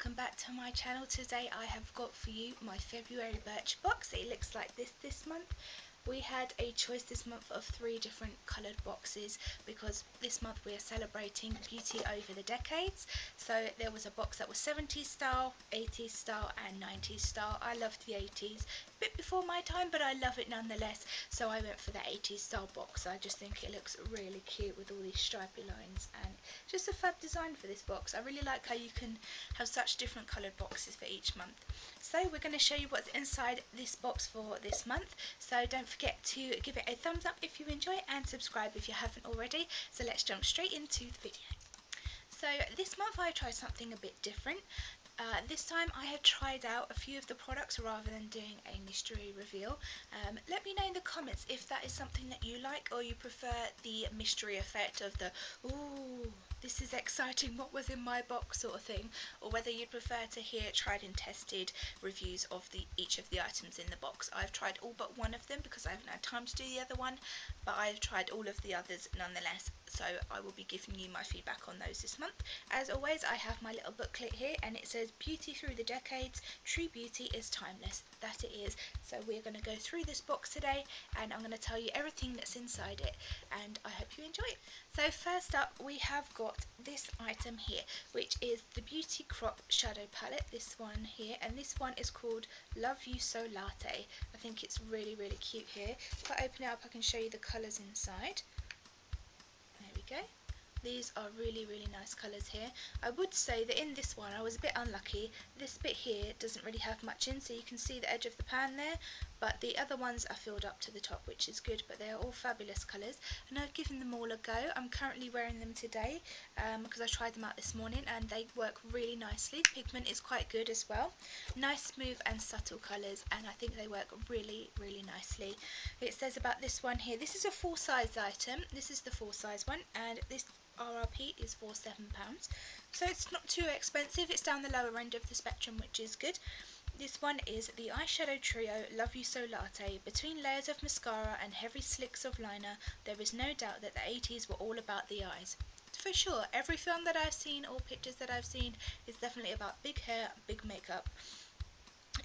welcome back to my channel. Today I have got for you my February Birchbox. It looks like this month. We had a choice this month of 3 different coloured boxes because this month we are celebrating beauty over the decades. So there was a box that was 70s style, 80s style and 90s style. I loved the 80s, a bit before my time, but I love it nonetheless. So I went for the 80s style box. I just think it looks really cute with all these stripy lines and just a fab design for this box. I really like how you can have such different coloured boxes for each month. So we're going to show you what's inside this box for this month. So don't forget to give it a thumbs up if you enjoy it and subscribe if you haven't already. So let's jump straight into the video. So this month I tried something a bit different. This time I have tried out a few of the products rather than doing a mystery reveal. Let me know in the comments if that is something that you like or you prefer the mystery effect of the ooh, this is exciting, what was in my box sort of thing, or whether you'd prefer to hear tried and tested reviews of each of the items in the box. I've tried all but one of them because I haven't had time to do the other one, but I've tried all of the others nonetheless, so I will be giving you my feedback on those this month. As always, I have my little booklet here and it says beauty through the decades, true beauty is timeless. That it is. So we're going to go through this box today and I'm going to tell you everything that's inside it, and I hope you enjoy it. So first up we have got this item here, which is the Beauty Crop Shadow Palette, this one here, and this one is called Love You So Latte. I think it's really cute here. If I open it up I can show you the colours inside. There we go. These are really nice colours here. I would say that in this one I was a bit unlucky. This bit here doesn't really have much in, so you can see the edge of the pan there, but the other ones are filled up to the top, which is good, but they are all fabulous colours and I've given them all a go. I'm currently wearing them today because I tried them out this morning and they work really nicely. The pigment is quite good as well. Nice, smooth and subtle colours, and I think they work really nicely. It says about this one here, this is a full size item. This is the full size one and this RRP is for £7, so it's not too expensive. It's down the lower end of the spectrum, which is good. This one is the eyeshadow trio Love You So Latte. Between layers of mascara and heavy slicks of liner, there is no doubt that the 80s were all about the eyes. For sure, every film that I've seen or pictures that I've seen is definitely about big hair, big makeup.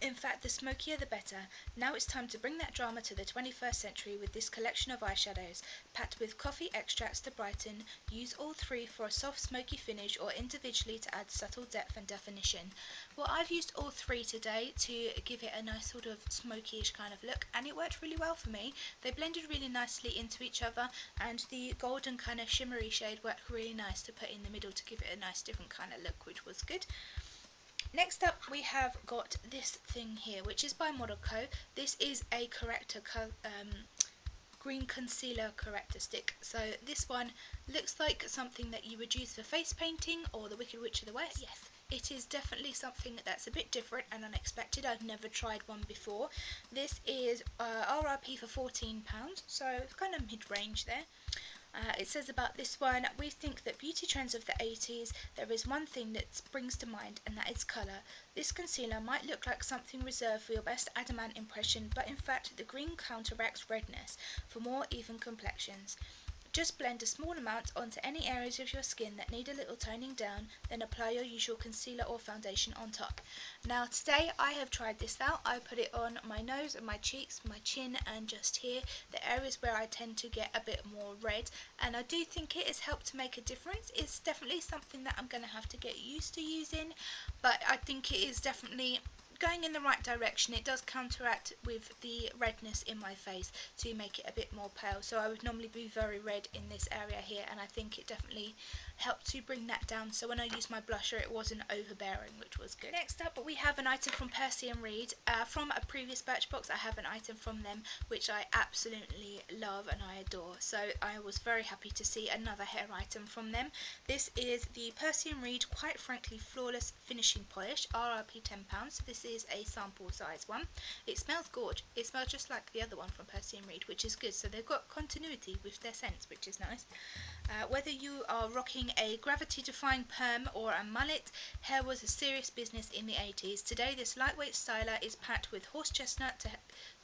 In fact, the smokier the better. Now it's time to bring that drama to the 21st century with this collection of eyeshadows. Packed with coffee extracts to brighten, use all 3 for a soft smoky finish or individually to add subtle depth and definition. Well, I've used all 3 today to give it a nice sort of smoky-ish kind of look, and it worked really well for me. They blended really nicely into each other, and the golden kind of shimmery shade worked really nice to put in the middle to give it a nice different kind of look, which was good. Next up we have got this thing here, which is by Model&Co. This is a corrector, green concealer corrector stick. So this one looks like something that you would use for face painting or the Wicked Witch of the West. Yes, it is definitely something that's a bit different and unexpected. I've never tried one before. This is RRP for £14, so it's kind of mid-range there. It says about this one, we think that beauty trends of the 80s, there is one thing that springs to mind, and that is colour. This concealer might look like something reserved for your best adamant impression, but in fact the green counteracts redness for more even complexions. Just blend a small amount onto any areas of your skin that need a little toning down, then apply your usual concealer or foundation on top. Now today I have tried this out. I put it on my nose and my cheeks, my chin and just here, the areas where I tend to get a bit more red, and I do think it has helped to make a difference. It's definitely something that I'm going to have to get used to using, but I think it is definitely going in the right direction. It does counteract with the redness in my face to make it a bit more pale, so I would normally be very red in this area here, and I think it definitely helped to bring that down, so when I used my blusher it wasn't overbearing, which was good. Next up we have an item from Percy & Reed. From a previous Birchbox I have an item from them which I absolutely love and I adore, so I was very happy to see another hair item from them. This is the Percy & Reed Quite Frankly Flawless Finishing Polish, RRP £10, so this is a sample size one. It smells gorgeous. It smells just like the other one from Percy & Reed, which is good, so they've got continuity with their scents, which is nice. Whether you are rocking a gravity-defying perm or a mullet, hair was a serious business in the 80s. Today this lightweight styler is packed with horse chestnut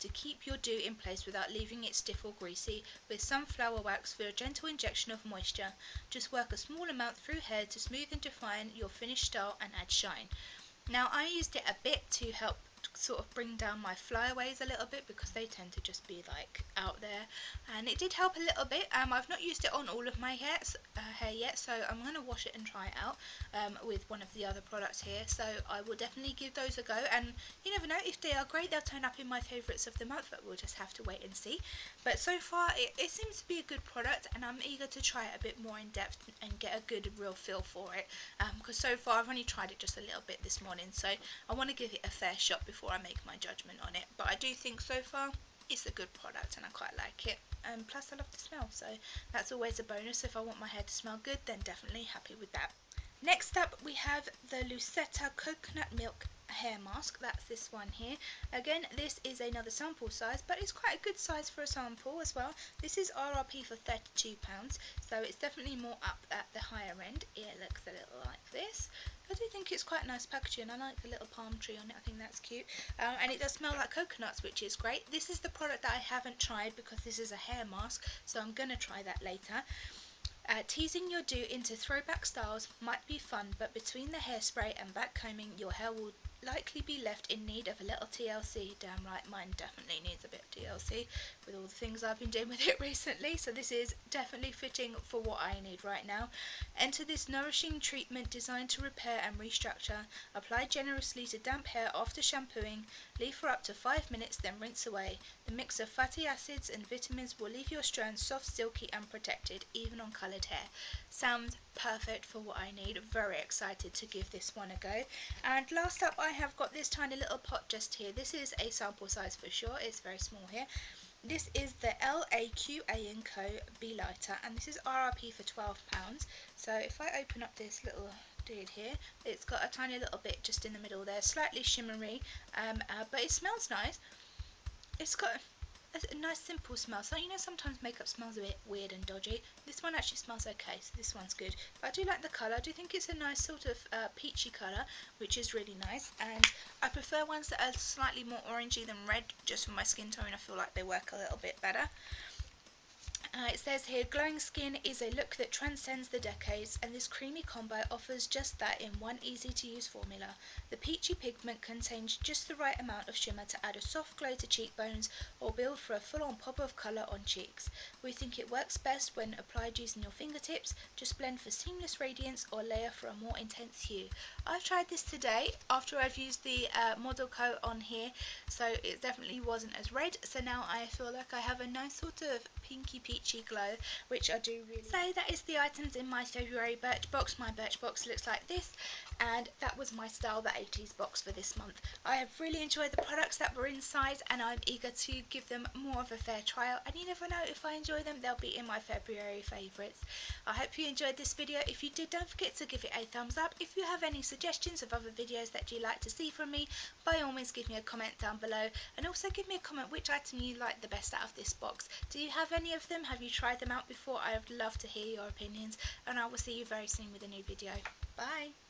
to keep your do in place without leaving it stiff or greasy, with sunflower wax for a gentle injection of moisture. Just work a small amount through hair to smooth and define your finished style and add shine. Now I used it a bit to help sort of bring down my flyaways a little bit because they tend to just be like out there, and it did help a little bit. I've not used it on all of my hair yet, so I'm going to wash it and try it out with one of the other products here, so I will definitely give those a go, and you never know, if they are great they'll turn up in my favourites of the month, but we'll just have to wait and see. But so far it seems to be a good product, and I'm eager to try it a bit more in depth and get a good real feel for it, because so far I've only tried it just a little bit this morning, so I want to give it a fair shot before I make my judgment on it. But I do think so far it's a good product and I quite like it, and plus I love the smell, so that's always a bonus. If I want my hair to smell good, then definitely happy with that. Next up we have the Lucetta Coconut Milk hair mask. That's this one here. Again, this is another sample size, but it's quite a good size for a sample as well. This is RRP for £32, so it's definitely more up at the higher end. It looks a little like this. I do think it's quite nice packaging. I like the little palm tree on it. I think that's cute. And it does smell like coconuts, which is great. This is the product that I haven't tried because this is a hair mask, so I'm going to try that later. Teasing your do into throwback styles might be fun, but between the hairspray and back combing, your hair will likely be left in need of a little TLC. Damn right, mine definitely needs a bit of TLC with all the things I've been doing with it recently, so this is definitely fitting for what I need right now. Enter this nourishing treatment designed to repair and restructure. Apply generously to damp hair after shampooing. Leave for up to 5 minutes, then rinse away. The mix of fatty acids and vitamins will leave your strands soft, silky and protected, even on coloured hair. Sounds perfect for what I need. Very excited to give this one a go. And last up I have got this tiny little pot just here. This is a sample size for sure. It's very small here. This is the laqa&co Be Lighter, and this is RRP for £12. So if I open up this little dude here, it's got a tiny little bit just in the middle there, slightly shimmery, but it smells nice. It's got a nice simple smell. So you know sometimes makeup smells a bit weird and dodgy. This one actually smells okay, so this one's good. But I do like the colour. I do think it's a nice sort of peachy colour, which is really nice, and I prefer ones that are slightly more orangey than red, just for my skin tone. I feel like they work a little bit better. It says here, glowing skin is a look that transcends the decades, and this creamy combo offers just that in one easy-to-use formula. The peachy pigment contains just the right amount of shimmer to add a soft glow to cheekbones or build for a full-on pop of colour on cheeks. We think it works best when applied using your fingertips. Just blend for seamless radiance or layer for a more intense hue. I've tried this today after I've used the model coat on here, so it definitely wasn't as red, so now I feel like I have a nice sort of pinky peachy glow, which I do really like. So that is the items in my February Birchbox. My Birchbox looks like this, and that was my Style the 80s box for this month. I have really enjoyed the products that were inside, and I'm eager to give them more of a fair trial, and you never know, if I enjoy them they'll be in my February favourites. I hope you enjoyed this video. If you did, don't forget to give it a thumbs up. If you have any suggestions of other videos that you'd like to see from me, by all means give me a comment down below, and also give me a comment which item you like the best out of this box. Do you have any of them? Have you tried them out before? I would love to hear your opinions, and I will see you very soon with a new video. Bye!